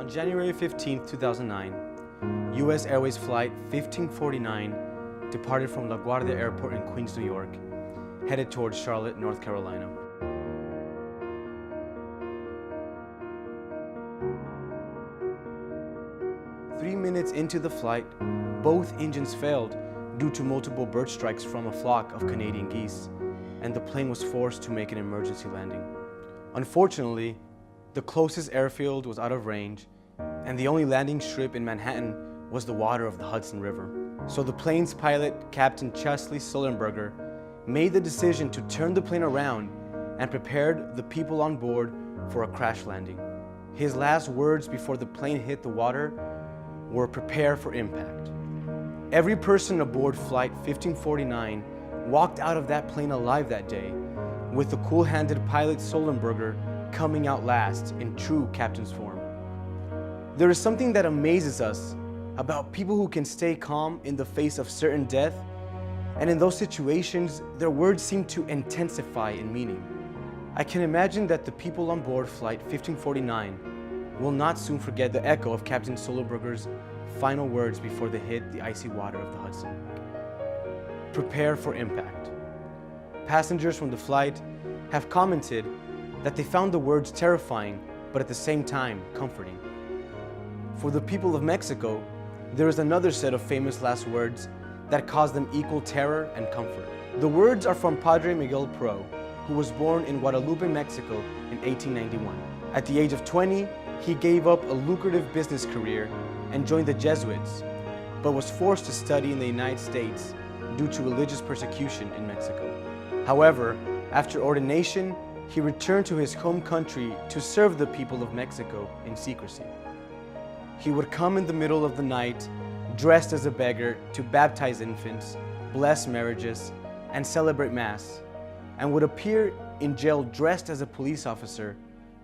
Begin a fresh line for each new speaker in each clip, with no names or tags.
On January 15, 2009, U.S. Airways Flight 1549 departed from LaGuardia Airport in Queens, New York, headed towards Charlotte, North Carolina. Three minutes into the flight, both engines failed due to multiple bird strikes from a flock of Canadian geese, and the plane was forced to make an emergency landing. Unfortunately, the closest airfield was out of range, and the only landing strip in Manhattan was the water of the Hudson River. So the plane's pilot, Captain Chesley Sullenberger, made the decision to turn the plane around and prepared the people on board for a crash landing. His last words before the plane hit the water were "prepare for impact." Every person aboard Flight 1549 walked out of that plane alive that day, with the cool-handed pilot Sullenberger coming out last in true captain's form. There is something that amazes us about people who can stay calm in the face of certain death, and in those situations, their words seem to intensify in meaning. I can imagine that the people on board Flight 1549 will not soon forget the echo of Captain Sullenberger's final words before they hit the icy water of the Hudson. Prepare for impact. Passengers from the flight have commented that they found the words terrifying, but at the same time comforting. For the people of Mexico, there is another set of famous last words that cause them equal terror and comfort. The words are from Padre Miguel Pro, who was born in Guadalupe, Mexico in 1891. At the age of 20, he gave up a lucrative business career and joined the Jesuits, but was forced to study in the United States due to religious persecution in Mexico. However, after ordination, he returned to his home country to serve the people of Mexico in secrecy. He would come in the middle of the night, dressed as a beggar, to baptize infants, bless marriages, and celebrate Mass, and would appear in jail dressed as a police officer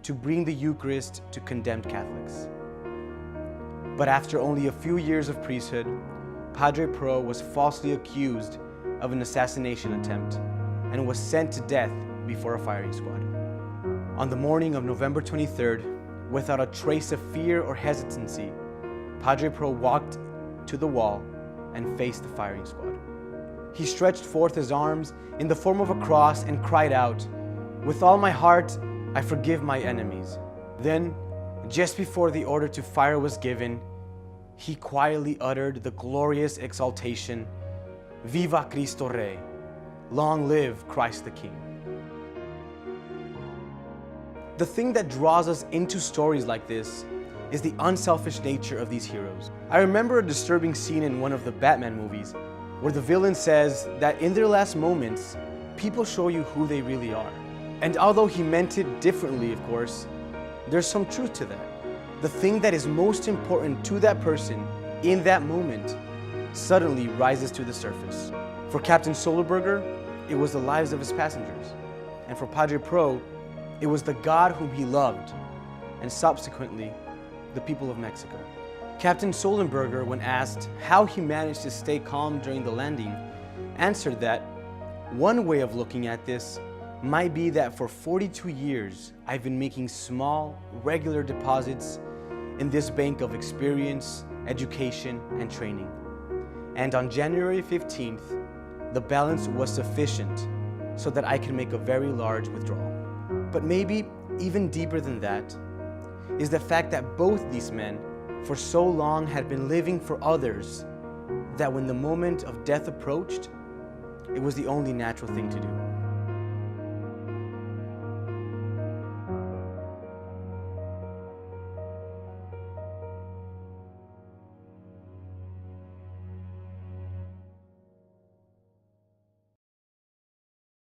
to bring the Eucharist to condemned Catholics. But after only a few years of priesthood, Padre Pro was falsely accused of an assassination attempt and was sent to death before a firing squad. On the morning of November 23rd, without a trace of fear or hesitancy, Padre Pro walked to the wall and faced the firing squad. He stretched forth his arms in the form of a cross and cried out, "With all my heart, I forgive my enemies." Then, just before the order to fire was given, he quietly uttered the glorious exaltation, "Viva Cristo Rey! Long live Christ the King!" The thing that draws us into stories like this is the unselfish nature of these heroes. I remember a disturbing scene in one of the Batman movies where the villain says that in their last moments, people show you who they really are. And although he meant it differently, of course, there's some truth to that. The thing that is most important to that person in that moment suddenly rises to the surface. For Captain Sullenberger, it was the lives of his passengers. And for Padre Pro, it was the God whom he loved, and subsequently, the people of Mexico. Captain Sullenberger, when asked how he managed to stay calm during the landing, answered that one way of looking at this might be that for 42 years, I've been making small, regular deposits in this bank of experience, education, and training. And on January 15th, the balance was sufficient so that I could make a very large withdrawal. But maybe even deeper than that is the fact that both these men for so long had been living for others that when the moment of death approached, it was the only natural thing to do.